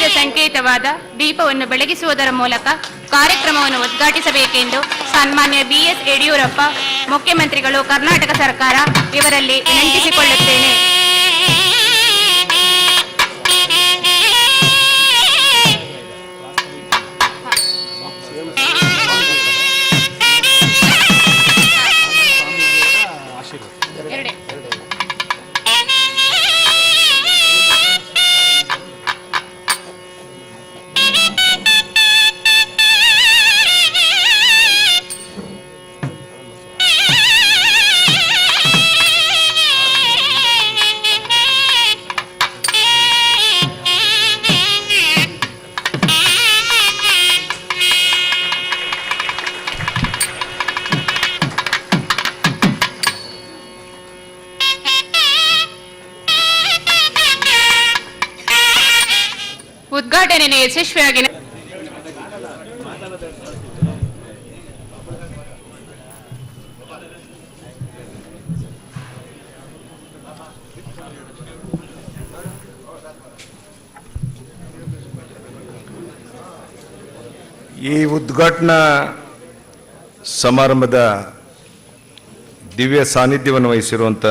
ಶಾಂತಿಯ ಸಂಕೇತವಾದ ದೀಪವನ್ನು ಬೆಳಗಿಸುವುದರ ಮೂಲಕ ಕಾರ್ಯಕ್ರಮವನ್ನು ಉದ್ಘಾಟಿಸಬೇಕೆಂದು ಸನ್ಮಾನ್ಯ BS ಯಡಿಯೂರಪ್ಪ ಮುಖ್ಯಮಂತ್ರಿಗಳು, ಕರ್ನಾಟಕ ಸರ್ಕಾರ ಇವರಲ್ಲಿ ವಿನಂತಿಸಿಕೊಳ್ಳುತ್ತೇನೆ. ಉದ್ಘಾಟನೆ ಯಶಸ್ವಿಯಾಗಿ ಈ ಉದ್ಘಾಟನಾ ಸಮಾರಂಭದ ದಿವ್ಯ ಸಾನ್ನಿಧ್ಯವನ್ನು ವಹಿಸಿರುವಂಥ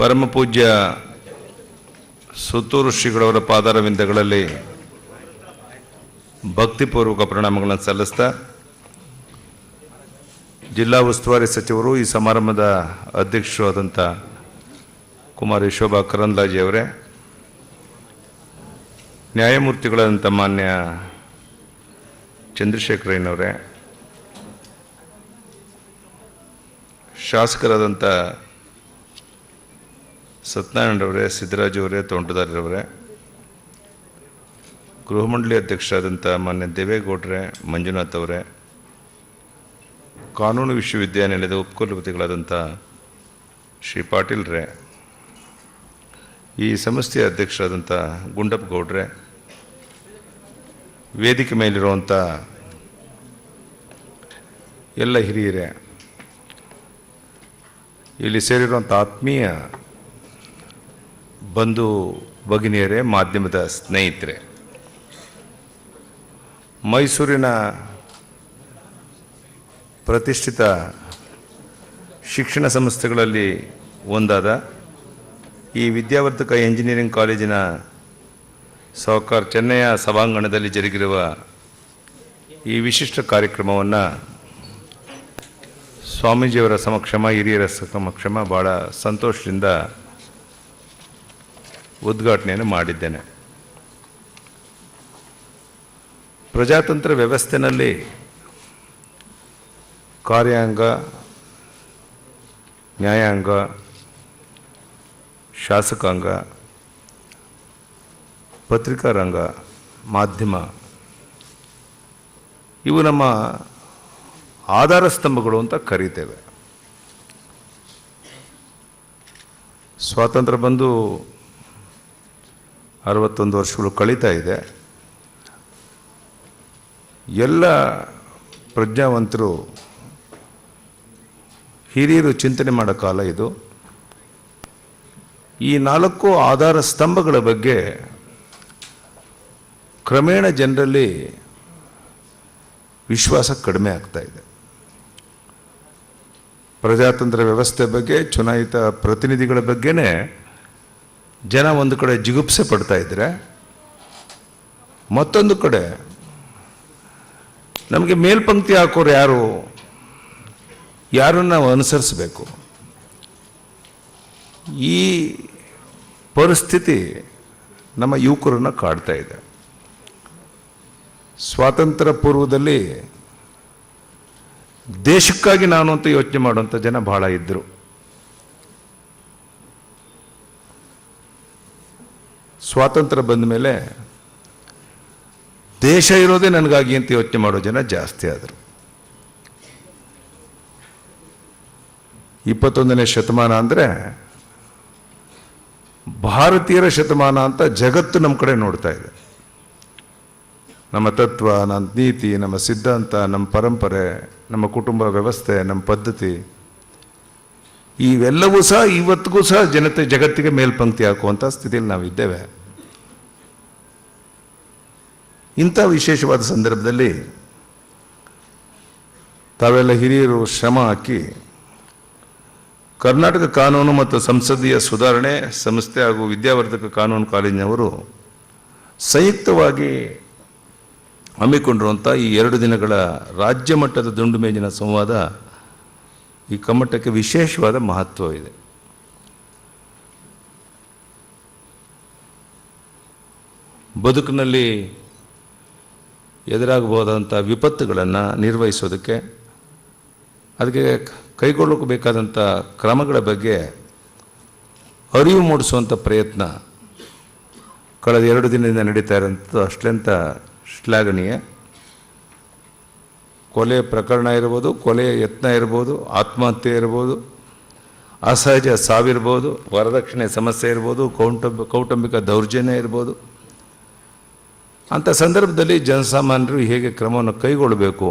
ಪರಮ ಪೂಜ್ಯ ಸುತ್ತೂರು ಶ್ರೀಗಳವರ ಪಾದಾರವಿಂದಗಳಲ್ಲಿ ಭಕ್ತಿಪೂರ್ವಕ ಪ್ರಣಾಮಗಳನ್ನು ಸಲ್ಲಿಸ್ತಾ, ಜಿಲ್ಲಾ ಉಸ್ತುವಾರಿ ಸಚಿವರು, ಈ ಸಮಾರಂಭದ ಅಧ್ಯಕ್ಷರು ಆದಂಥ ಕುಮಾರಿ ಶೋಭಾ ಕರಂದ್ಲಾಜೆಯವರೇ, ನ್ಯಾಯಮೂರ್ತಿಗಳಾದಂಥ ಮಾನ್ಯ ಚಂದ್ರಶೇಖರಯ್ಯನವರೇ, ಶಾಸಕರಾದಂಥ ಸತ್ಯನಾರಾಯಣರವರೇ, ಸಿದ್ದರಾಜವರೇ, ತೋಂಟದಾರ್ಯವರೇ, ಗೃಹ ಮಂಡಳಿ ಅಧ್ಯಕ್ಷರಾದಂಥ ಮಾನ್ಯ ದೇವೇಗೌಡರೇ, ಮಂಜುನಾಥ್ ಅವರೇ, ಕಾನೂನು ವಿಶ್ವವಿದ್ಯಾನಿಲಯದ ಉಪಕುಲಪತಿಗಳಾದಂಥ ಶ್ರೀ ಪಾಟೀಲ್ರೇ, ಈ ಸಂಸ್ಥೆಯ ಅಧ್ಯಕ್ಷರಾದಂಥ ಗುಂಡಪ್ಪ ಗೌಡ್ರೆ, ವೇದಿಕೆ ಮೇಲಿರುವಂಥ ಎಲ್ಲ ಹಿರಿಯರೇ, ಇಲ್ಲಿ ಸೇರಿರುವಂಥ ಆತ್ಮೀಯ ಬಂಧು ಭಗಿನಿಯರೇ, ಮಾಧ್ಯಮದ ಸ್ನೇಹಿತರೆ, ಮೈಸೂರಿನ ಪ್ರತಿಷ್ಠಿತ ಶಿಕ್ಷಣ ಸಂಸ್ಥೆಗಳಲ್ಲಿ ಒಂದಾದ ಈ ವಿದ್ಯಾವರ್ಧಕ ಎಂಜಿನಿಯರಿಂಗ್ ಕಾಲೇಜಿನ ಸಾಹುಕಾರ ಚೆನ್ನಯ್ಯ ಸಭಾಂಗಣದಲ್ಲಿ ಜರುಗಿರುವ ಈ ವಿಶಿಷ್ಟ ಕಾರ್ಯಕ್ರಮವನ್ನು ಸ್ವಾಮೀಜಿಯವರ ಸಮಕ್ಷಮ, ಹಿರಿಯರ ಸಮಕ್ಷಮ ಭಾಳ ಸಂತೋಷದಿಂದ ಉದ್ಘಾಟನೆಯನ್ನು ಮಾಡಿದ್ದೇನೆ. ಪ್ರಜಾತಂತ್ರ ವ್ಯವಸ್ಥೆಯಲ್ಲಿ ಕಾರ್ಯಾಂಗ, ನ್ಯಾಯಾಂಗ, ಶಾಸಕಾಂಗ, ಪತ್ರಿಕಾ ರಂಗ, ಮಾಧ್ಯಮ ಇವು ನಮ್ಮ ಆಧಾರ ಸ್ತಂಭಗಳು ಅಂತ ಕರೀತೇವೆ. ಸ್ವಾತಂತ್ರ್ಯ ಬಂದು 61 ವರ್ಷಗಳು ಕಳೀತಾ ಇದೆ. ಎಲ್ಲ ಪ್ರಜ್ಞಾವಂತರು, ಹಿರಿಯರು ಚಿಂತನೆ ಮಾಡೋ ಕಾಲ ಇದು. ಈ 4 ಆಧಾರ ಸ್ತಂಭಗಳ ಬಗ್ಗೆ ಕ್ರಮೇಣ ಜನರಲ್ಲಿ ವಿಶ್ವಾಸ ಕಡಿಮೆ ಆಗ್ತಾ ಇದೆ. ಪ್ರಜಾತಂತ್ರ ವ್ಯವಸ್ಥೆ ಬಗ್ಗೆ, ಚುನಾಯಿತ ಪ್ರತಿನಿಧಿಗಳ ಬಗ್ಗೆನೇ ಜನ ಒಂದು ಕಡೆ ಜಿಗುಪ್ಸೆ ಪಡ್ತಾ ಇದ್ರೆ, ಮತ್ತೊಂದು ಕಡೆ ನಮಗೆ ಮೇಲ್ಪಂಕ್ತಿ ಹಾಕೋರು ಯಾರನ್ನು ನಾವು ಅನುಸರಿಸಬೇಕು, ಈ ಪರಿಸ್ಥಿತಿ ನಮ್ಮ ಯುವಕರನ್ನು ಕಾಡ್ತಾ ಇದೆ. ಸ್ವಾತಂತ್ರ್ಯ ಪೂರ್ವದಲ್ಲಿ ದೇಶಕ್ಕಾಗಿ ನಾನು ಅಂತ ಯೋಚನೆ ಮಾಡುವಂಥ ಜನ ಬಹಳ ಇದ್ದರು. ಸ್ವಾತಂತ್ರ್ಯ ಬಂದ ಮೇಲೆ ದೇಶ ಇರೋದೇ ನನಗಾಗಿ ಅಂತ ಯೋಚನೆ ಮಾಡೋ ಜನ ಜಾಸ್ತಿ ಆದರು. 21ನೇ ಶತಮಾನ ಅಂದರೆ ಭಾರತೀಯರ ಶತಮಾನ ಅಂತ ಜಗತ್ತು ನಮ್ಮ ಕಡೆ ನೋಡ್ತಾ ಇದೆ. ನಮ್ಮ ತತ್ವ, ನಮ್ಮ ನೀತಿ, ನಮ್ಮ ಸಿದ್ಧಾಂತ, ನಮ್ಮ ಪರಂಪರೆ, ನಮ್ಮ ಕುಟುಂಬ ವ್ಯವಸ್ಥೆ, ನಮ್ಮ ಪದ್ಧತಿ ಇವೆಲ್ಲವೂ ಸಹ ಇವತ್ತಿಗೂ ಸಹ ಜಗತ್ತಿಗೆ ಮೇಲ್ಪಂಕ್ತಿ ಹಾಕುವಂಥ ಸ್ಥಿತಿಯಲ್ಲಿ ನಾವಿದ್ದೇವೆ. ಇಂಥ ವಿಶೇಷವಾದ ಸಂದರ್ಭದಲ್ಲಿ ತಾವೆಲ್ಲ ಹಿರಿಯರು ಶ್ರಮ ಹಾಕಿ ಕರ್ನಾಟಕ ಕಾನೂನು ಮತ್ತು ಸಂಸದೀಯ ಸುಧಾರಣೆ ಸಂಸ್ಥೆ ಹಾಗೂ ವಿದ್ಯಾವರ್ಧಕ ಕಾನೂನು ಕಾಲೇಜಿನವರು ಸಂಯುಕ್ತವಾಗಿ ಹಮ್ಮಿಕೊಂಡಿರುವಂಥ ಈ 2 ದಿನಗಳ ರಾಜ್ಯ ಮಟ್ಟದ ದುಂಡು ಮೇಜಿನ ಸಂವಾದ ಈ ಕಮ್ಮಟಕ್ಕೆ ವಿಶೇಷವಾದ ಮಹತ್ವ ಇದೆ. ಬದುಕಿನಲ್ಲಿ ಎದುರಾಗಬಹುದಾದಂಥ ವಿಪತ್ತುಗಳನ್ನು ನಿರ್ವಹಿಸೋದಕ್ಕೆ ಅದಕ್ಕೆ ಕೈಗೊಳ್ಳೋಕೆ ಬೇಕಾದಂಥ ಕ್ರಮಗಳ ಬಗ್ಗೆ ಅರಿವು ಮೂಡಿಸುವಂಥ ಪ್ರಯತ್ನ ಕಳೆದ 2 ದಿನದಿಂದ ನಡೀತಾ ಇರೋಂಥದ್ದು ಅಷ್ಟೆಂತ ಶ್ಲಾಘನೀಯ. ಕೊಲೆ ಪ್ರಕರಣ ಇರ್ಬೋದು, ಕೊಲೆ ಯತ್ನ ಇರ್ಬೋದು, ಆತ್ಮಹತ್ಯೆ ಇರ್ಬೋದು, ಅಸಹಜ ಸಾವಿರ್ಬೋದು, ವರದಕ್ಷಿಣೆ ಸಮಸ್ಯೆ ಇರ್ಬೋದು, ಕೌಟುಂಬಿಕ ದೌರ್ಜನ್ಯ ಇರ್ಬೋದು. ಅಂಥ ಸಂದರ್ಭದಲ್ಲಿ ಜನಸಾಮಾನ್ಯರು ಹೇಗೆ ಕ್ರಮವನ್ನು ಕೈಗೊಳ್ಳಬೇಕು,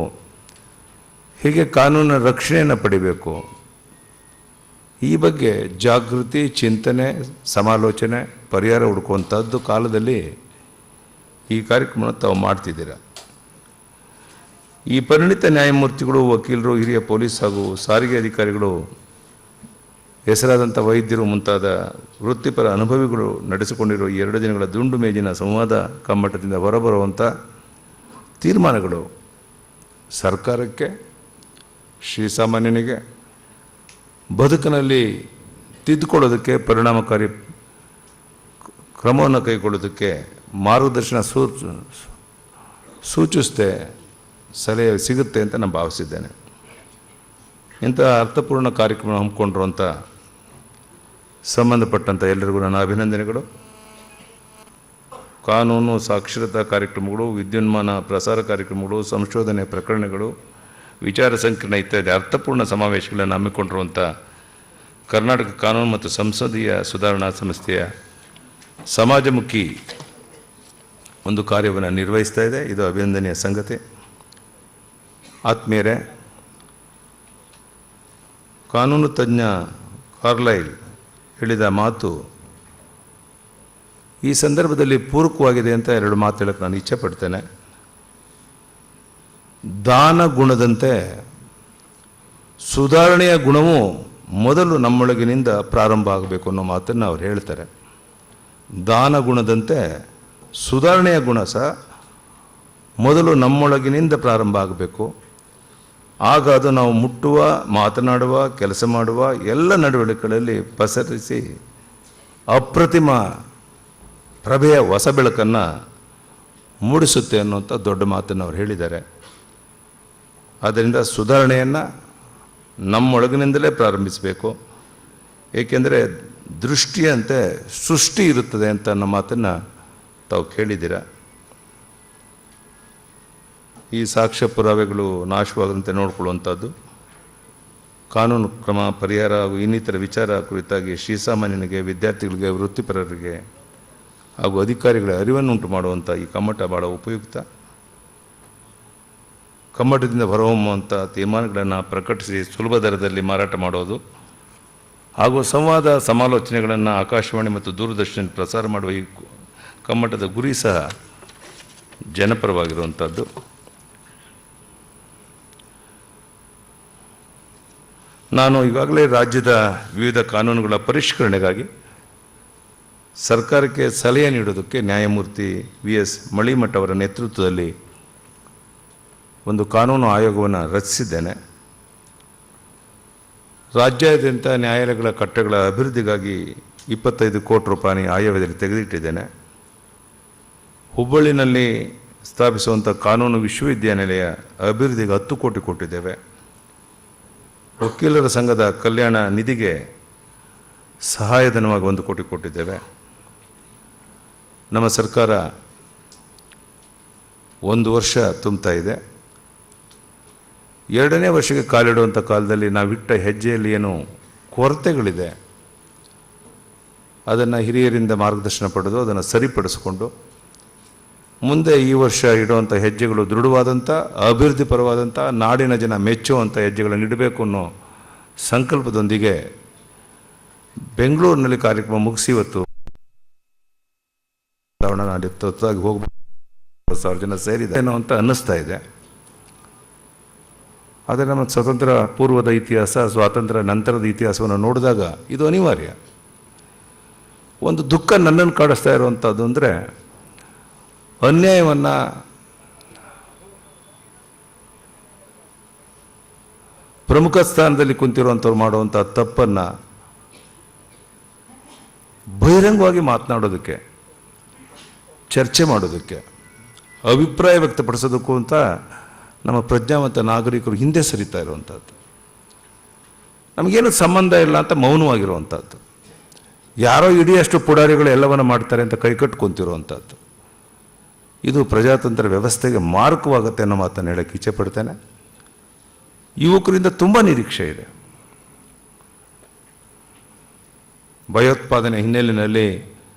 ಹೇಗೆ ಕಾನೂನಿನ ರಕ್ಷಣೆಯನ್ನು ಪಡಿಬೇಕು, ಈ ಬಗ್ಗೆ ಜಾಗೃತಿ, ಚಿಂತನೆ, ಸಮಾಲೋಚನೆ, ಪರಿಹಾರ ಹುಡುಕುವಂಥದ್ದು ಕಾಲದಲ್ಲಿ ಈ ಕಾರ್ಯಕ್ರಮವನ್ನು ತಾವು ಮಾಡ್ತಿದ್ದೀರ. ಈ ಪರಿಣಿತ ನ್ಯಾಯಮೂರ್ತಿಗಳು, ವಕೀಲರು, ಹಿರಿಯ ಪೊಲೀಸ್ ಹಾಗೂ ಸಾರಿಗೆ ಅಧಿಕಾರಿಗಳು, ಹೆಸರಾದಂಥ ವೈದ್ಯರು ಮುಂತಾದ ವೃತ್ತಿಪರ ಅನುಭವಿಗಳು ನಡೆಸಿಕೊಂಡಿರೋ ಈ 2 ದಿನಗಳ ದುಂಡು ಮೇಜಿನ ಸಂವಾದ ಕಮ್ಮಟದಿಂದ ಹೊರಬರುವಂಥ ತೀರ್ಮಾನಗಳು ಸರ್ಕಾರಕ್ಕೆ, ಶ್ರೀಸಾಮಾನ್ಯನಿಗೆ ಬದುಕಿನಲ್ಲಿ ತಿದ್ದುಕೊಳ್ಳೋದಕ್ಕೆ, ಪರಿಣಾಮಕಾರಿ ಕ್ರಮವನ್ನು ಕೈಗೊಳ್ಳೋದಕ್ಕೆ ಮಾರ್ಗದರ್ಶನ ಸೂಚಿಸದೆ ಸಲಹೆ ಸಿಗುತ್ತೆ ಅಂತ ನಾನು ಭಾವಿಸಿದ್ದೇನೆ. ಇಂಥ ಅರ್ಥಪೂರ್ಣ ಕಾರ್ಯಕ್ರಮ ಹಮ್ಮಿಕೊಂಡಿರುವಂಥ ಸಂಬಂಧಪಟ್ಟಂಥ ಎಲ್ಲರಿಗೂ ನನ್ನ ಅಭಿನಂದನೆಗಳು. ಕಾನೂನು ಸಾಕ್ಷರತಾ ಕಾರ್ಯಕ್ರಮಗಳು, ವಿದ್ಯುನ್ಮಾನ ಪ್ರಸಾರ ಕಾರ್ಯಕ್ರಮಗಳು, ಸಂಶೋಧನೆ ಪ್ರಕರಣಗಳು, ವಿಚಾರ ಸಂಕಿರಣ ಇತ್ಯಾದಿ ಅರ್ಥಪೂರ್ಣ ಸಮಾವೇಶಗಳನ್ನು ಹಮ್ಮಿಕೊಂಡಿರುವಂಥ ಕರ್ನಾಟಕ ಕಾನೂನು ಮತ್ತು ಸಂಸದೀಯ ಸುಧಾರಣಾ ಸಂಸ್ಥೆಯ ಸಮಾಜಮುಖಿ ಒಂದು ಕಾರ್ಯವನ್ನು ನಿರ್ವಹಿಸ್ತಾ ಇದೆ. ಇದು ಅಭಿನಂದನೆಯ ಸಂಗತಿ. ಆತ್ಮೀಯರೇ, ಕಾನೂನು ತಜ್ಞ ಕಾರ್ಲೈಲ್ ಹೇಳಿದ ಮಾತು ಈ ಸಂದರ್ಭದಲ್ಲಿ ಪೂರಕವಾಗಿದೆ ಅಂತ 2 ಮಾತು ಹೇಳಕ್ಕೆ ನಾನು ಇಚ್ಛೆ ಪಡ್ತೇನೆ. ದಾನ ಗುಣದಂತೆ ಸುಧಾರಣೆಯ ಗುಣವು ಮೊದಲು ನಮ್ಮೊಳಗಿನಿಂದ ಪ್ರಾರಂಭ ಆಗಬೇಕು ಅನ್ನೋ ಮಾತನ್ನು ಅವ್ರು ಹೇಳ್ತಾರೆ. ದಾನ ಗುಣದಂತೆ ಸುಧಾರಣೆಯ ಗುಣ ಸಹ ಮೊದಲು ನಮ್ಮೊಳಗಿನಿಂದ ಪ್ರಾರಂಭ ಆಗಬೇಕು. ಆಗ ಅದು ನಾವು ಮುಟ್ಟುವ, ಮಾತನಾಡುವ, ಕೆಲಸ ಮಾಡುವ ಎಲ್ಲ ನಡವಳಿಕೆಗಳಲ್ಲಿ ಪಸರಿಸಿ ಅಪ್ರತಿಮ ಪ್ರಭೆಯ ಹೊಸ ಬೆಳಕನ್ನು ಮೂಡಿಸುತ್ತೆ ಅನ್ನುವಂಥ ದೊಡ್ಡ ಮಾತನ್ನು ಅವ್ರು ಹೇಳಿದ್ದಾರೆ. ಆದ್ದರಿಂದ ಸುಧಾರಣೆಯನ್ನು ನಮ್ಮೊಳಗಿನಿಂದಲೇ ಪ್ರಾರಂಭಿಸಬೇಕು. ಏಕೆಂದರೆ ದೃಷ್ಟಿಯಂತೆ ಸೃಷ್ಟಿ ಇರುತ್ತದೆ ಅಂತ ಅನ್ನೋ ಮಾತನ್ನು ತಾವು ಕೇಳಿದ್ದೀರ. ಈ ಸಾಕ್ಷ್ಯ ಪುರಾವೆಗಳು ನಾಶವಾಗದಂತೆ ನೋಡಿಕೊಳ್ಳುವಂಥದ್ದು, ಕಾನೂನು ಕ್ರಮ, ಪರಿಹಾರ ಹಾಗೂ ಇನ್ನಿತರ ವಿಚಾರ ಕುರಿತಾಗಿ ಶ್ರೀಸಾಮಾನ್ಯನಿಗೆ, ವಿದ್ಯಾರ್ಥಿಗಳಿಗೆ, ವೃತ್ತಿಪರರಿಗೆ ಹಾಗೂ ಅಧಿಕಾರಿಗಳ ಅರಿವನ್ನುಂಟು ಮಾಡುವಂಥ ಈ ಕಮ್ಮಟ ಭಾಳ ಉಪಯುಕ್ತ. ಕಮ್ಮಟದಿಂದ ಹೊರಹೊಮ್ಮುವಂಥ ತೀರ್ಮಾನಗಳನ್ನು ಪ್ರಕಟಿಸಿ ಸುಲಭ ದರದಲ್ಲಿ ಮಾರಾಟ ಮಾಡೋದು ಹಾಗೂ ಸಂವಾದ ಸಮಾಲೋಚನೆಗಳನ್ನು ಆಕಾಶವಾಣಿ ಮತ್ತು ದೂರದರ್ಶನ ಪ್ರಸಾರ ಮಾಡುವ ಈ ಕಮ್ಮಟದ ಗುರಿ ಸಹ ಜನಪರವಾಗಿರುವಂಥದ್ದು. ನಾನು ಈಗಾಗಲೇ ರಾಜ್ಯದ ವಿವಿಧ ಕಾನೂನುಗಳ ಪರಿಷ್ಕರಣೆಗಾಗಿ ಸರ್ಕಾರಕ್ಕೆ ಸಲಹೆ ನೀಡೋದಕ್ಕೆ ನ್ಯಾಯಮೂರ್ತಿ VS ಮಳಿಮಠ ಅವರ ನೇತೃತ್ವದಲ್ಲಿ ಒಂದು ಕಾನೂನು ಆಯೋಗವನ್ನು ರಚಿಸಿದ್ದೇನೆ. ರಾಜ್ಯಾದ್ಯಂತ ನ್ಯಾಯಾಲಯಗಳ ಕಟ್ಟಡಗಳ ಅಭಿವೃದ್ಧಿಗಾಗಿ 25 ಕೋಟಿ ರೂಪಾಯಿ ಆಯವ್ಯಯದಲ್ಲಿ ತೆಗೆದಿಟ್ಟಿದ್ದೇನೆ. ಹುಬ್ಬಳ್ಳಿನಲ್ಲಿ ಸ್ಥಾಪಿಸುವಂಥ ಕಾನೂನು ವಿಶ್ವವಿದ್ಯಾನಿಲಯ ಅಭಿವೃದ್ಧಿಗೆ 10 ಕೋಟಿ ಕೊಟ್ಟಿದ್ದೇವೆ. ವಕೀಲರ ಸಂಘದ ಕಲ್ಯಾಣ ನಿಧಿಗೆ ಸಹಾಯಧನವಾಗಿ 1 ಕೋಟಿ ಕೊಟ್ಟಿದ್ದೇವೆ. ನಮ್ಮ ಸರ್ಕಾರ 1 ವರ್ಷ ತುಂಬ್ತಾ ಇದೆ. 2ನೇ ವರ್ಷಕ್ಕೆ ಕಾಲಿಡುವಂಥ ಕಾಲದಲ್ಲಿ ನಾವಿಟ್ಟ ಹೆಜ್ಜೆಯಲ್ಲಿ ಏನು ಕೊರತೆಗಳಿದೆ ಅದನ್ನು ಹಿರಿಯರಿಂದ ಮಾರ್ಗದರ್ಶನ ಪಡೆದು ಅದನ್ನು ಸರಿಪಡಿಸಿಕೊಂಡು ಮುಂದೆ ಈ ವರ್ಷ ಇಡುವಂಥ ಹೆಜ್ಜೆಗಳು ದೃಢವಾದಂಥ, ಅಭಿವೃದ್ಧಿ ಪರವಾದಂಥ, ನಾಡಿನ ಜನ ಮೆಚ್ಚುವಂಥ ಹೆಜ್ಜೆಗಳನ್ನು ಇಡಬೇಕು ಅನ್ನೋ ಸಂಕಲ್ಪದೊಂದಿಗೆ ಬೆಂಗಳೂರಿನಲ್ಲಿ ಕಾರ್ಯಕ್ರಮ ಮುಗಿಸಿ ಇವತ್ತು ನಾಡಿ ಹೋಗಬೇಕು 10,000 ಜನ ಸೇರಿದೆ ಏನೋ ಅಂತ ಅನ್ನಿಸ್ತಾ ಇದೆ. ಆದರೆ ನಮ್ಮ ಸ್ವತಂತ್ರ ಪೂರ್ವದ ಇತಿಹಾಸ, ಸ್ವಾತಂತ್ರ್ಯ ನಂತರದ ಇತಿಹಾಸವನ್ನು ನೋಡಿದಾಗ ಇದು ಅನಿವಾರ್ಯ. ಒಂದು ದುಃಖ ನನ್ನನ್ನು ಕಾಡಿಸ್ತಾ ಇರುವಂಥದ್ದು ಅಂದರೆ, ಅನ್ಯಾಯವನ್ನು ಪ್ರಮುಖ ಸ್ಥಾನದಲ್ಲಿ ಕುಂತಿರುವಂಥವ್ರು ಮಾಡುವಂಥ ತಪ್ಪನ್ನು ಬಹಿರಂಗವಾಗಿ ಮಾತನಾಡೋದಕ್ಕೆ, ಚರ್ಚೆ ಮಾಡೋದಕ್ಕೆ, ಅಭಿಪ್ರಾಯ ವ್ಯಕ್ತಪಡಿಸೋದಕ್ಕೂ ಅಂತ ನಮ್ಮ ಪ್ರಜ್ಞಾವಂತ ನಾಗರಿಕರು ಹಿಂದೆ ಸರಿತಾ ಇರುವಂಥದ್ದು. ನಮಗೇನು ಸಂಬಂಧ ಇಲ್ಲ ಅಂತ ಮೌನವಾಗಿರುವಂಥದ್ದು. ಯಾರೋ ಇಡಿಯಷ್ಟು ಪುಡಾರಿಗಳು ಎಲ್ಲವನ್ನ ಮಾಡ್ತಾರೆ ಅಂತ ಕೈಕಟ್ಕೊಂತಿರುವಂಥದ್ದು. ಇದು ಪ್ರಜಾತಂತ್ರ ವ್ಯವಸ್ಥೆಗೆ ಮಾರಕವಾಗುತ್ತೆ ಅನ್ನೋ ಮಾತನ್ನು ಹೇಳಕ್ಕೆ ಇಚ್ಛೆಪಡ್ತೇನೆ. ಯುವಕರಿಂದ ತುಂಬ ನಿರೀಕ್ಷೆ ಇದೆ. ಭಯೋತ್ಪಾದನೆ ಹಿನ್ನೆಲೆಯಲ್ಲಿ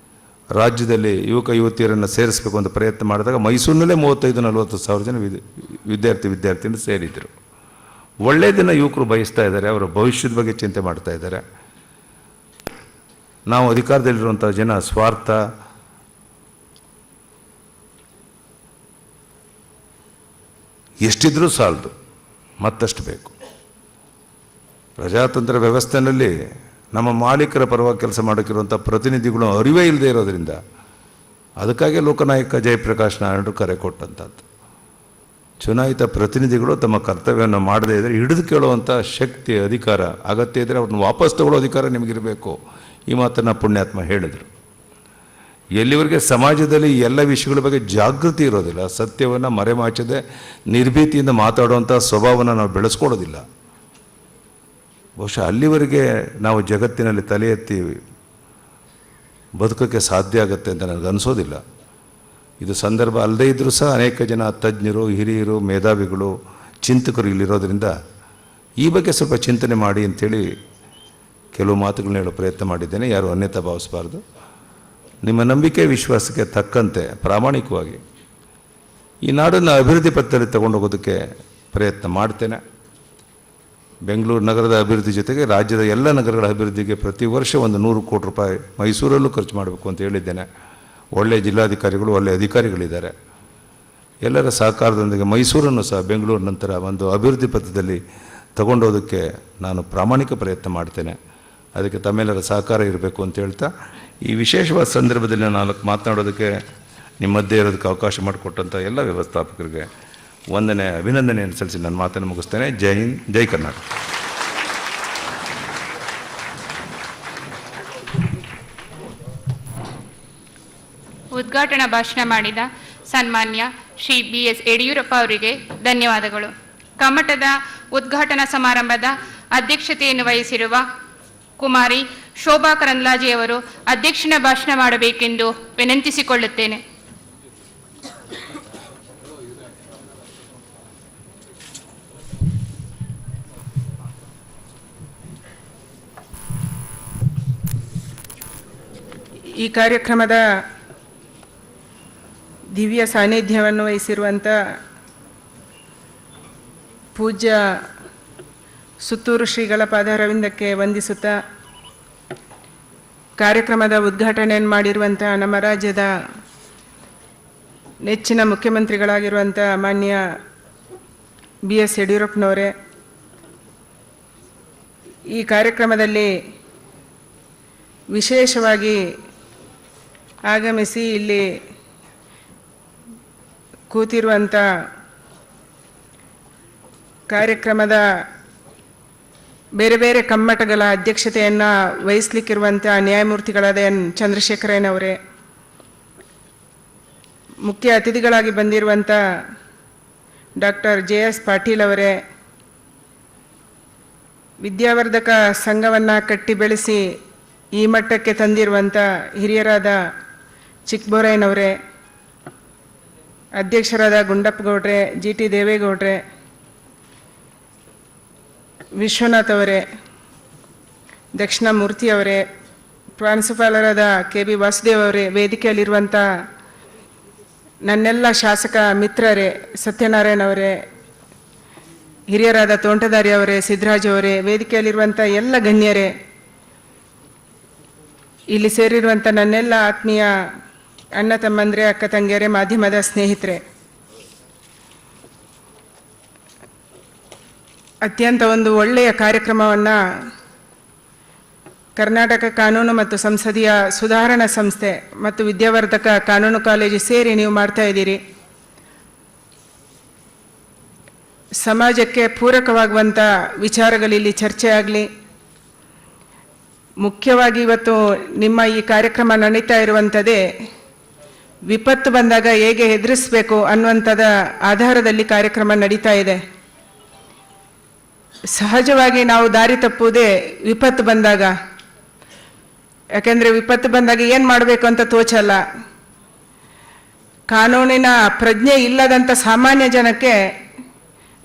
ರಾಜ್ಯದಲ್ಲಿ ಯುವಕ ಯುವತಿಯರನ್ನು ಸೇರಿಸಬೇಕು ಅಂತ ಪ್ರಯತ್ನ ಮಾಡಿದಾಗ ಮೈಸೂರಿನಲ್ಲೇ 35,000-40,000 ಜನ ವಿದ್ಯಾರ್ಥಿನಿಯರು ಸೇರಿದ್ರು. ಒಳ್ಳೆಯ ದಿನ ಯುವಕರು ಬಯಸ್ತಾ ಇದ್ದಾರೆ, ಅವರ ಭವಿಷ್ಯದ ಬಗ್ಗೆ ಚಿಂತೆ ಮಾಡ್ತಾ ಇದ್ದಾರೆ. ನಾವು ಅಧಿಕಾರದಲ್ಲಿರುವಂಥ ಜನ ಸ್ವಾರ್ಥ, ಎಷ್ಟಿದ್ರೂ ಸಾಲದು, ಮತ್ತಷ್ಟು ಬೇಕು. ಪ್ರಜಾತಂತ್ರ ವ್ಯವಸ್ಥೆಯಲ್ಲಿ ನಮ್ಮ ಮಾಲೀಕರ ಪರವಾಗಿ ಕೆಲಸ ಮಾಡೋಕ್ಕಿರುವಂಥ ಪ್ರತಿನಿಧಿಗಳು ಅರಿವೇ ಇಲ್ಲದೆ ಇರೋದ್ರಿಂದ, ಅದಕ್ಕಾಗಿ ಲೋಕನಾಯಕ ಜಯಪ್ರಕಾಶ್ ನಾರಾಯಣರು ಕರೆ ಕೊಟ್ಟಂಥದ್ದು. ಚುನಾಯಿತ ಪ್ರತಿನಿಧಿಗಳು ತಮ್ಮ ಕರ್ತವ್ಯವನ್ನು ಮಾಡದೇ ಇದ್ದರೆ ಹಿಡಿದು ಕೇಳುವಂಥ ಶಕ್ತಿ, ಅಧಿಕಾರ, ಅಗತ್ಯ ಇದ್ದರೆ ಅವ್ರನ್ನ ವಾಪಸ್ ತಗೊಳ್ಳೋ ಅಧಿಕಾರ ನಿಮಗಿರಬೇಕು. ಈ ಮಾತನ್ನು ಪುಣ್ಯಾತ್ಮ ಹೇಳಿದರು. ಎಲ್ಲಿವರೆಗೆ ಸಮಾಜದಲ್ಲಿ ಎಲ್ಲ ವಿಷಯಗಳ ಬಗ್ಗೆ ಜಾಗೃತಿ ಇರೋದಿಲ್ಲ, ಸತ್ಯವನ್ನು ಮರೆಮಾಚದೆ ನಿರ್ಭೀತಿಯಿಂದ ಮಾತಾಡುವಂಥ ಸ್ವಭಾವವನ್ನು ನಾವು ಬೆಳೆಸ್ಕೊಳ್ಳೋದಿಲ್ಲ, ಬಹುಶಃ ಅಲ್ಲಿವರೆಗೆ ನಾವು ಜಗತ್ತಿನಲ್ಲಿ ತಲೆ ಎತ್ತಿ ಬದುಕೋಕ್ಕೆ ಸಾಧ್ಯ ಆಗುತ್ತೆ ಅಂತ ನನಗೆ ಅನಿಸೋದಿಲ್ಲ. ಇದು ಸಂದರ್ಭ ಅಲ್ಲದೇ ಇದ್ದರೂ ಸಹ ಅನೇಕ ಜನ ತಜ್ಞರು, ಹಿರಿಯರು, ಮೇಧಾವಿಗಳು, ಚಿಂತಕರು ಇಲ್ಲಿರೋದ್ರಿಂದ ಈ ಬಗ್ಗೆ ಸ್ವಲ್ಪ ಚಿಂತನೆ ಮಾಡಿ ಅಂಥೇಳಿ ಕೆಲವು ಮಾತುಗಳನ್ನ ಹೇಳೋ ಪ್ರಯತ್ನ ಮಾಡಿದ್ದೇನೆ. ಯಾರು ಅನ್ಯತಾ ಭಾವಿಸಬಾರ್ದು. ನಿಮ್ಮ ನಂಬಿಕೆ ವಿಶ್ವಾಸಕ್ಕೆ ತಕ್ಕಂತೆ ಪ್ರಾಮಾಣಿಕವಾಗಿ ಈ ನಾಡನ್ನು ಅಭಿವೃದ್ಧಿ ಪಥದಲ್ಲಿ ತಗೊಂಡೋಗೋದಕ್ಕೆ ಪ್ರಯತ್ನ ಮಾಡ್ತೇನೆ. ಬೆಂಗಳೂರು ನಗರದ ಅಭಿವೃದ್ಧಿ ಜೊತೆಗೆ ರಾಜ್ಯದ ಎಲ್ಲ ನಗರಗಳ ಅಭಿವೃದ್ಧಿಗೆ ಪ್ರತಿ ವರ್ಷ ಒಂದು 100 ಕೋಟಿ ರೂಪಾಯಿ ಮೈಸೂರಲ್ಲೂ ಖರ್ಚು ಮಾಡಬೇಕು ಅಂತ ಹೇಳಿದ್ದೇನೆ. ಒಳ್ಳೆಯ ಜಿಲ್ಲಾಧಿಕಾರಿಗಳು, ಒಳ್ಳೆಯ ಅಧಿಕಾರಿಗಳಿದ್ದಾರೆ. ಎಲ್ಲರ ಸಹಕಾರದೊಂದಿಗೆ ಮೈಸೂರನ್ನು ಸಹ ಬೆಂಗಳೂರು ನಂತರ ಒಂದು ಅಭಿವೃದ್ಧಿ ಪಥದಲ್ಲಿ ತಗೊಂಡೋದಕ್ಕೆ ನಾನು ಪ್ರಾಮಾಣಿಕ ಪ್ರಯತ್ನ ಮಾಡ್ತೇನೆ. ಅದಕ್ಕೆ ತಮ್ಮೆಲ್ಲರ ಸಹಕಾರ ಇರಬೇಕು ಅಂತ ಹೇಳ್ತಾ, ಈ ವಿಶೇಷವಾದ ಸಂದರ್ಭದಲ್ಲಿ ನಾನು ಮಾತನಾಡೋದಕ್ಕೆ ನಿಮ್ಮ ಮಧ್ಯೆ ಇರೋದಕ್ಕೆ ಅವಕಾಶ ಮಾಡಿಕೊಟ್ಟಂಥ ಎಲ್ಲ ವ್ಯವಸ್ಥಾಪಕರಿಗೆ ವಂದನೆ, ಅಭಿನಂದನೆಯನ್ನು ಸಲ್ಲಿಸಿ ನನ್ನ ಮಾತನ್ನು ಮುಗಿಸ್ತೇನೆ. ಜೈ ಹಿಂದ್, ಜೈ ಕರ್ನಾಟಕ. ಉದ್ಘಾಟನಾ ಭಾಷಣ ಮಾಡಿದ ಸನ್ಮಾನ್ಯ ಶ್ರೀ BS ಯಡಿಯೂರಪ್ಪ ಅವರಿಗೆ ಧನ್ಯವಾದಗಳು. ಕಮ್ಮಟದ ಉದ್ಘಾಟನಾ ಸಮಾರಂಭದ ಅಧ್ಯಕ್ಷತೆಯನ್ನು ವಹಿಸಿರುವ ಕುಮಾರಿ ಶೋಭಾ ಕರಂದ್ಲಾಜೆಯವರು ಅಧ್ಯಕ್ಷನ ಭಾಷಣ ಮಾಡಬೇಕೆಂದು ವಿನಂತಿಸಿಕೊಳ್ಳುತ್ತೇನೆ. ಈ ಕಾರ್ಯಕ್ರಮದ ದಿವ್ಯ ಸಾನ್ನಿಧ್ಯವನ್ನು ವಹಿಸಿರುವಂಥ ಪೂಜ್ಯ ಸುತ್ತೂರು ಶ್ರೀಗಳ ಪಾದಾರವಿಂದಕ್ಕೆ ವಂದಿಸುತ್ತಾ, ಕಾರ್ಯಕ್ರಮದ ಉದ್ಘಾಟನೆಯನ್ನು ಮಾಡಿರುವಂಥ ನಮ್ಮ ರಾಜ್ಯದ ನೆಚ್ಚಿನ ಮುಖ್ಯಮಂತ್ರಿಗಳಾಗಿರುವಂಥ ಮಾನ್ಯ BS ಯಡಿಯೂರಪ್ಪನವರೇ, ಈ ಕಾರ್ಯಕ್ರಮದಲ್ಲಿ ವಿಶೇಷವಾಗಿ ಆಗಮಿಸಿ ಇಲ್ಲಿ ಕೂತಿರುವಂಥ ಕಾರ್ಯಕ್ರಮದ ಬೇರೆ ಬೇರೆ ಕಮ್ಮಟಗಳ ಅಧ್ಯಕ್ಷತೆಯನ್ನು ವಹಿಸಲಿಕ್ಕಿರುವಂಥ ನ್ಯಾಯಮೂರ್ತಿಗಳಾದ N. ಚಂದ್ರಶೇಖರಯ್ಯನವರೇ, ಮುಖ್ಯ ಅತಿಥಿಗಳಾಗಿ ಬಂದಿರುವಂಥ ಡಾಕ್ಟರ್ JS ಪಾಟೀಲ್ ಅವರೇ, ವಿದ್ಯಾವರ್ಧಕ ಸಂಘವನ್ನು ಕಟ್ಟಿ ಬೆಳೆಸಿ ಈ ಮಟ್ಟಕ್ಕೆ ತಂದಿರುವಂಥ ಹಿರಿಯರಾದ ಚಿಕ್ಕಬೋರಯ್ಯನವರೇ, ಅಧ್ಯಕ್ಷರಾದ ಗುಂಡಪ್ಪಗೌಡ್ರೆ, GT ದೇವೇಗೌಡ್ರೆ, ವಿಶ್ವನಾಥ್ ಅವರೇ, ದಕ್ಷಿಣಾಮೂರ್ತಿ ಅವರೇ, ಪ್ರಾಂಶುಪಾಲರಾದ KB ವಾಸುದೇವ್ ಅವರೇ, ವೇದಿಕೆಯಲ್ಲಿರುವಂಥ ನನ್ನೆಲ್ಲ ಶಾಸಕ ಮಿತ್ರರೇ, ಸತ್ಯನಾರಾಯಣ ಅವರೇ, ಹಿರಿಯರಾದ ತೋಂಟದಾರಿ ಅವರೇ, ಸಿದ್ದರಾಜ್ ಅವರೇ, ವೇದಿಕೆಯಲ್ಲಿರುವಂಥ ಎಲ್ಲ ಗಣ್ಯರೇ, ಇಲ್ಲಿ ಸೇರಿರುವಂಥ ನನ್ನೆಲ್ಲ ಆತ್ಮೀಯ ಅಣ್ಣ ತಮ್ಮಂದ್ರೆ, ಅಕ್ಕ ತಂಗಿಯರೇ, ಮಾಧ್ಯಮದ ಸ್ನೇಹಿತರೆ, ಅತ್ಯಂತ ಒಂದು ಒಳ್ಳೆಯ ಕಾರ್ಯಕ್ರಮವನ್ನು ಕರ್ನಾಟಕ ಕಾನೂನು ಮತ್ತು ಸಂಸದೀಯ ಸುಧಾರಣಾ ಸಂಸ್ಥೆ ಮತ್ತು ವಿದ್ಯಾವರ್ಧಕ ಕಾನೂನು ಕಾಲೇಜು ಸೇರಿ ನೀವು ಮಾಡ್ತಾ ಇದ್ದೀರಿ. ಸಮಾಜಕ್ಕೆ ಪೂರಕವಾಗುವಂಥ ವಿಚಾರಗಳಿಲ್ಲಿ ಚರ್ಚೆ ಆಗಲಿ. ಮುಖ್ಯವಾಗಿ ಇವತ್ತು ನಿಮ್ಮ ಈ ಕಾರ್ಯಕ್ರಮ ನಡೀತಾ ಇರುವಂಥದ್ದೇ ವಿಪತ್ತು ಬಂದಾಗ ಹೇಗೆ ಎದುರಿಸಬೇಕು ಅನ್ನುವಂಥದ ಆಧಾರದಲ್ಲಿ ಕಾರ್ಯಕ್ರಮ ನಡೀತಾ ಇದೆ. ಸಹಜವಾಗಿ ನಾವು ದಾರಿ ತಪ್ಪುವುದೇ ವಿಪತ್ತು ಬಂದಾಗ. ಯಾಕೆಂದರೆ ವಿಪತ್ತು ಬಂದಾಗ ಏನು ಮಾಡಬೇಕು ಅಂತ ತೋಚಲ್ಲ. ಕಾನೂನಿನ ಪ್ರಜ್ಞೆ ಇಲ್ಲದಂಥ ಸಾಮಾನ್ಯ ಜನಕ್ಕೆ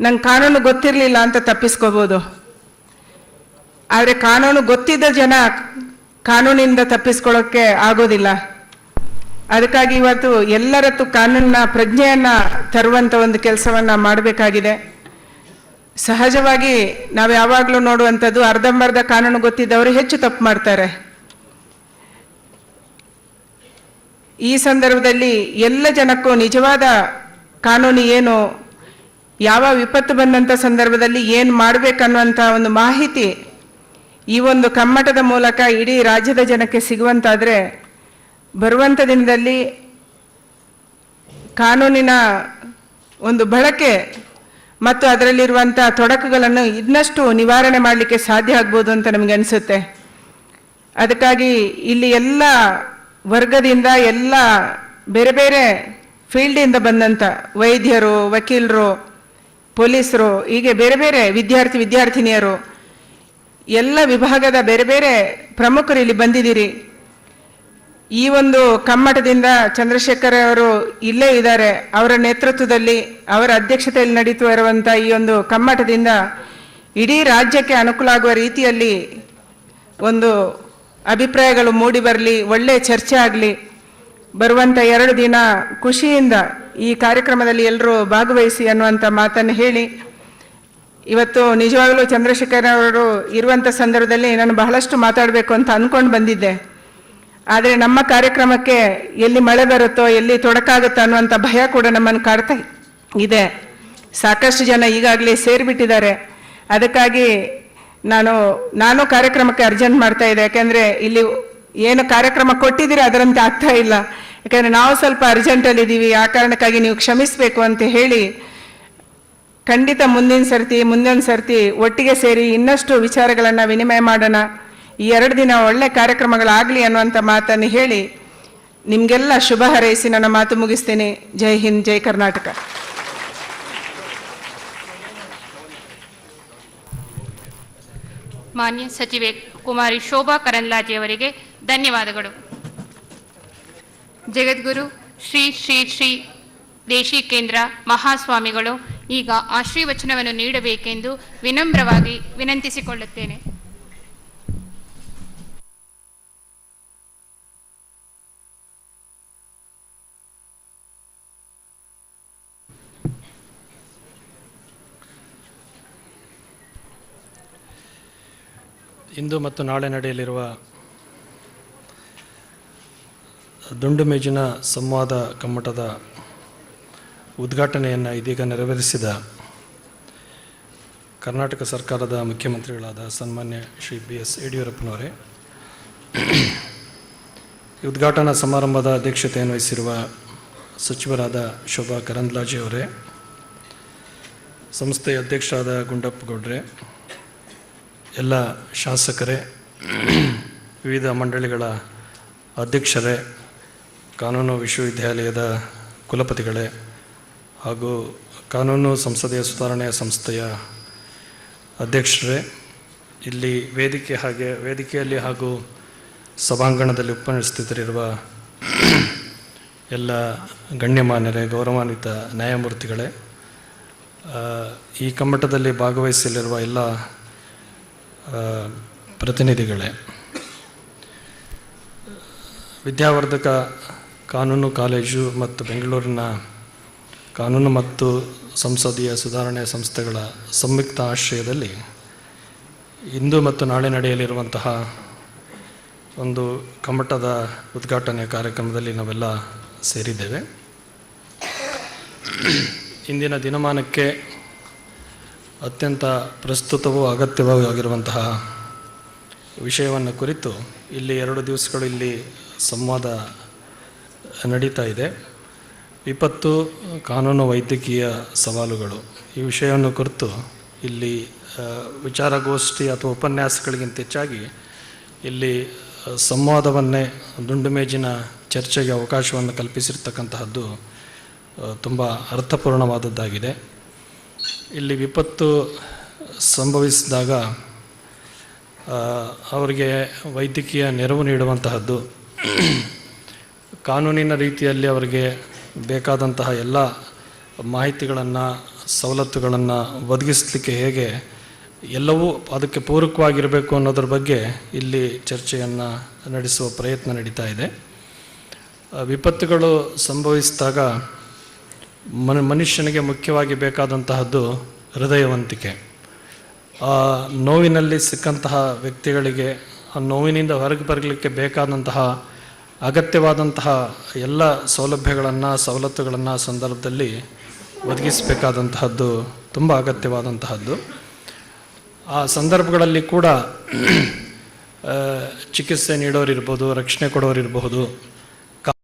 ನಂಗೆ ಕಾನೂನು ಗೊತ್ತಿರಲಿಲ್ಲ ಅಂತ ತಪ್ಪಿಸ್ಕೋಬೋದು. ಆದರೆ ಕಾನೂನು ಗೊತ್ತಿದ್ದ ಜನ ಕಾನೂನಿಂದ ತಪ್ಪಿಸ್ಕೊಳ್ಳೋಕ್ಕೆ ಆಗೋದಿಲ್ಲ. ಅದಕ್ಕಾಗಿ ಇವತ್ತು ಎಲ್ಲರತ್ತು ಕಾನೂನಿನ ಪ್ರಜ್ಞೆಯನ್ನು ತರುವಂಥ ಒಂದು ಕೆಲಸವನ್ನು ಮಾಡಬೇಕಾಗಿದೆ. ಸಹಜವಾಗಿ ನಾವು ಯಾವಾಗಲೂ ನೋಡುವಂಥದ್ದು ಅರ್ಧಂಬರ್ಧ ಕಾನೂನು ಗೊತ್ತಿದ್ದವರು ಹೆಚ್ಚು ತಪ್ಪು ಮಾಡ್ತಾರೆ. ಈ ಸಂದರ್ಭದಲ್ಲಿ ಎಲ್ಲ ಜನಕ್ಕೂ ನಿಜವಾದ ಕಾನೂನು ಏನು, ಯಾವ ವಿಪತ್ತು ಬಂದಂಥ ಸಂದರ್ಭದಲ್ಲಿ ಏನು ಮಾಡಬೇಕನ್ನುವಂಥ ಒಂದು ಮಾಹಿತಿ ಈ ಒಂದು ಕಮ್ಮಟದ ಮೂಲಕ ಇಡೀ ರಾಜ್ಯದ ಜನಕ್ಕೆ ಸಿಗುವಂತಾದರೆ ಬರುವಂಥ ದಿನದಲ್ಲಿ ಕಾನೂನಿನ ಒಂದು ಬಳಕೆ ಮತ್ತು ಅದರಲ್ಲಿರುವಂಥ ತೊಡಕುಗಳನ್ನು ಇನ್ನಷ್ಟು ನಿವಾರಣೆ ಮಾಡಲಿಕ್ಕೆ ಸಾಧ್ಯ ಆಗ್ಬೋದು ಅಂತ ನಮಗೆ ಅನಿಸುತ್ತೆ. ಅದಕ್ಕಾಗಿ ಇಲ್ಲಿ ಎಲ್ಲ ವರ್ಗದಿಂದ, ಎಲ್ಲ ಬೇರೆ ಬೇರೆ ಫೀಲ್ಡಿಂದ ಬಂದಂಥ ವೈದ್ಯರು, ವಕೀಲರು, ಪೊಲೀಸರು, ಹೀಗೆ ಬೇರೆ ಬೇರೆ ವಿದ್ಯಾರ್ಥಿನಿಯರು, ಎಲ್ಲ ವಿಭಾಗದ ಬೇರೆ ಬೇರೆ ಪ್ರಮುಖರು ಇಲ್ಲಿ ಬಂದಿದ್ದೀರಿ. ಈ ಒಂದು ಕಮ್ಮಟದಿಂದ ಚಂದ್ರಶೇಖರ್ ಅವರು ಇಲ್ಲೇ ಇದ್ದಾರೆ. ಅವರ ನೇತೃತ್ವದಲ್ಲಿ, ಅವರ ಅಧ್ಯಕ್ಷತೆಯಲ್ಲಿ ನಡೀತಾ ಇರುವಂಥ ಈ ಒಂದು ಕಮ್ಮಟದಿಂದ ಇಡೀ ರಾಜ್ಯಕ್ಕೆ ಅನುಕೂಲ ಆಗುವ ರೀತಿಯಲ್ಲಿ ಒಂದು ಅಭಿಪ್ರಾಯಗಳು ಮೂಡಿ ಬರಲಿ, ಒಳ್ಳೆಯ ಚರ್ಚೆ ಆಗಲಿ. ಬರುವಂಥ 2 ದಿನ ಖುಷಿಯಿಂದ ಈ ಕಾರ್ಯಕ್ರಮದಲ್ಲಿ ಎಲ್ಲರೂ ಭಾಗವಹಿಸಿ ಅನ್ನುವಂಥ ಮಾತನ್ನು ಹೇಳಿ, ಇವತ್ತು ನಿಜವಾಗಲೂ ಚಂದ್ರಶೇಖರ್ ಅವರು ಇರುವಂಥ ಸಂದರ್ಭದಲ್ಲಿ ನಾನು ಬಹಳಷ್ಟು ಮಾತಾಡಬೇಕು ಅಂತ ಅಂದ್ಕೊಂಡು ಬಂದಿದ್ದೆ. ಆದರೆ ನಮ್ಮ ಕಾರ್ಯಕ್ರಮಕ್ಕೆ ಎಲ್ಲಿ ಮಳೆ ಬರುತ್ತೋ, ಎಲ್ಲಿ ತೊಡಕಾಗುತ್ತೋ ಅನ್ನುವಂಥ ಭಯ ಕೂಡ ನಮ್ಮನ್ನು ಕಾಡ್ತಾ ಇದೆ. ಸಾಕಷ್ಟು ಜನ ಈಗಾಗಲೇ ಸೇರಿಬಿಟ್ಟಿದ್ದಾರೆ. ಅದಕ್ಕಾಗಿ ನಾನು ಕಾರ್ಯಕ್ರಮಕ್ಕೆ ಅರ್ಜೆಂಟ್ ಮಾಡ್ತಾ ಇದ್ದೆ. ಯಾಕೆಂದರೆ ಇಲ್ಲಿ ಏನು ಕಾರ್ಯಕ್ರಮ ಕೊಟ್ಟಿದ್ದೀರಿ ಅದರಂತೆ ಆಗ್ತಾ ಇಲ್ಲ. ಯಾಕೆಂದರೆ ನಾವು ಸ್ವಲ್ಪ ಅರ್ಜೆಂಟಲ್ಲಿದ್ದೀವಿ. ಆ ಕಾರಣಕ್ಕಾಗಿ ನೀವು ಕ್ಷಮಿಸಬೇಕು ಅಂತ ಹೇಳಿ, ಖಂಡಿತ ಮುಂದಿನ ಸರ್ತಿ ಒಟ್ಟಿಗೆ ಸೇರಿ ಇನ್ನಷ್ಟು ವಿಚಾರಗಳನ್ನು ವಿನಿಮಯ ಮಾಡೋಣ. ಈ 2 ದಿನ ಒಳ್ಳೆ ಕಾರ್ಯಕ್ರಮಗಳಾಗಲಿ ಅನ್ನುವಂಥ ಮಾತನ್ನು ಹೇಳಿ ನಿಮಗೆಲ್ಲ ಶುಭ ಹಾರೈಸಿ ನನ್ನ ಮಾತು ಮುಗಿಸ್ತೇನೆ. ಜೈ ಹಿಂದ್, ಜೈ ಕರ್ನಾಟಕ. ಮಾನ್ಯ ಸಚಿವೆ ಕುಮಾರಿ ಶೋಭಾ ಕರಂದ್ಲಾಜೆಯವರಿಗೆ ಧನ್ಯವಾದಗಳು. ಜಗದ್ಗುರು ಶ್ರೀ ಶ್ರೀ ಶ್ರೀ ದೇಶಿಕೇಂದ್ರ ಮಹಾಸ್ವಾಮಿಗಳು ಈಗ ಆಶೀರ್ವಚನವನ್ನು ನೀಡಬೇಕೆಂದು ವಿನಮ್ರವಾಗಿ ವಿನಂತಿಸಿಕೊಳ್ಳುತ್ತೇನೆ. ಇಂದು ಮತ್ತು ನಾಳೆ ನಡೆಯಲಿರುವ ದುಂಡು ಮೇಜಿನ ಸಂವಾದ ಕಮ್ಮಟದ ಉದ್ಘಾಟನೆಯನ್ನು ಇದೀಗ ನೆರವೇರಿಸಿದ ಕರ್ನಾಟಕ ಸರ್ಕಾರದ ಮುಖ್ಯಮಂತ್ರಿಗಳಾದ ಸನ್ಮಾನ್ಯ ಶ್ರೀ BS ಯಡಿಯೂರಪ್ಪನವರೇ, ಉದ್ಘಾಟನಾ ಸಮಾರಂಭದ ಅಧ್ಯಕ್ಷತೆಯನ್ನು ವಹಿಸಿರುವ ಸಚಿವರಾದ ಶೋಭಾ ಕರಂದ್ಲಾಜೆಯವರೇ, ಸಂಸ್ಥೆಯ ಅಧ್ಯಕ್ಷರಾದ ಗುಂಡಪ್ಪ ಗೌಡ್ರೆ, ಎಲ್ಲ ಶಾಸಕರೇ, ವಿವಿಧ ಮಂಡಳಿಗಳ ಅಧ್ಯಕ್ಷರೇ, ಕಾನೂನು ವಿಶ್ವವಿದ್ಯಾಲಯದ ಕುಲಪತಿಗಳೇ ಹಾಗೂ ಕಾನೂನು ಸಂಸದೀಯ ಸುಧಾರಣೆಯ ಸಂಸ್ಥೆಯ ಅಧ್ಯಕ್ಷರೇ, ಇಲ್ಲಿ ವೇದಿಕೆಯಲ್ಲಿ ಹಾಗೂ ಸಭಾಂಗಣದಲ್ಲಿ ಉಪಸ್ಥಿತರಿರುವ ಎಲ್ಲ ಗಣ್ಯಮಾನ್ಯರೇ, ಗೌರವಾನ್ವಿತ ನ್ಯಾಯಮೂರ್ತಿಗಳೇ, ಈ ಕಮ್ಮಟದಲ್ಲಿ ಭಾಗವಹಿಸಲಿರುವ ಎಲ್ಲ ಪ್ರತಿನಿಧಿಗಳೇ, ವಿದ್ಯಾವರ್ಧಕ ಕಾನೂನು ಕಾಲೇಜು ಮತ್ತು ಬೆಂಗಳೂರಿನ ಕಾನೂನು ಮತ್ತು ಸಂಸದೀಯ ಸುಧಾರಣೆ ಸಂಸ್ಥೆಗಳ ಸಂಯುಕ್ತ ಆಶ್ರಯದಲ್ಲಿ ಇಂದು ಮತ್ತು ನಾಳೆ ನಡೆಯಲಿರುವಂತಹ ಒಂದು ಕಮ್ಮಟದ ಉದ್ಘಾಟನೆ ಕಾರ್ಯಕ್ರಮದಲ್ಲಿ ನಾವೆಲ್ಲ ಸೇರಿದ್ದೇವೆ. ಇಂದಿನ ದಿನಮಾನಕ್ಕೆ ಅತ್ಯಂತ ಪ್ರಸ್ತುತವೂ ಅಗತ್ಯವೂ ಆಗಿರುವಂತಹ ವಿಷಯವನ್ನು ಕುರಿತು ಇಲ್ಲಿ 2 ದಿವಸಗಳು ಇಲ್ಲಿ ಸಂವಾದ ನಡೀತಾ ಇದೆ. ವಿಪತ್ತು, ಕಾನೂನು, ವೈದ್ಯಕೀಯ ಸವಾಲುಗಳು ಈ ವಿಷಯವನ್ನು ಕುರಿತು ಇಲ್ಲಿ ವಿಚಾರಗೋಷ್ಠಿ ಅಥವಾ ಉಪನ್ಯಾಸಗಳಿಗಿಂತ ಹೆಚ್ಚಾಗಿ ಇಲ್ಲಿ ಸಂವಾದವನ್ನೇ ದುಂಡು ಮೇಜಿನ ಚರ್ಚೆಗೆ ಅವಕಾಶವನ್ನು ಕಲ್ಪಿಸಿರ್ತಕ್ಕಂತಹದ್ದು ತುಂಬ ಅರ್ಥಪೂರ್ಣವಾದದ್ದಾಗಿದೆ. ಇಲ್ಲಿ ವಿಪತ್ತು ಸಂಭವಿಸಿದಾಗ ಅವರಿಗೆ ವೈದ್ಯಕೀಯ ನೆರವು ನೀಡುವಂತಹದ್ದು, ಕಾನೂನಿನ ರೀತಿಯಲ್ಲಿ ಅವರಿಗೆ ಬೇಕಾದಂತಹ ಎಲ್ಲ ಮಾಹಿತಿಗಳನ್ನು, ಸವಲತ್ತುಗಳನ್ನು ಒದಗಿಸಲಿಕ್ಕೆ ಹೇಗೆ ಎಲ್ಲವೂ ಅದಕ್ಕೆ ಪೂರಕವಾಗಿರಬೇಕು ಅನ್ನೋದ್ರ ಬಗ್ಗೆ ಇಲ್ಲಿ ಚರ್ಚೆಯನ್ನು ನಡೆಸುವ ಪ್ರಯತ್ನ ನಡೀತಾ ಇದೆ. ವಿಪತ್ತುಗಳು ಸಂಭವಿಸಿದಾಗ ಮನುಷ್ಯನಿಗೆ ಮುಖ್ಯವಾಗಿ ಬೇಕಾದಂತಹದ್ದು ಹೃದಯವಂತಿಕೆ. ಆ ನೋವಿನಲ್ಲಿ ಸಿಕ್ಕಂತಹ ವ್ಯಕ್ತಿಗಳಿಗೆ ಆ ನೋವಿನಿಂದ ಹೊರಗೆ ಬರಲಿಕ್ಕೆ ಬೇಕಾದಂತಹ ಅಗತ್ಯವಾದಂತಹ ಎಲ್ಲ ಸೌಲಭ್ಯಗಳನ್ನು, ಸವಲತ್ತುಗಳನ್ನು ಸಂದರ್ಭದಲ್ಲಿ ಒದಗಿಸಬೇಕಾದಂತಹದ್ದು ತುಂಬ ಅಗತ್ಯವಾದಂತಹದ್ದು. ಆ ಸಂದರ್ಭಗಳಲ್ಲಿ ಕೂಡ ಚಿಕಿತ್ಸೆ ನೀಡೋರಿರ್ಬೋದು, ರಕ್ಷಣೆ ಕೊಡೋರಿರಬಹುದು,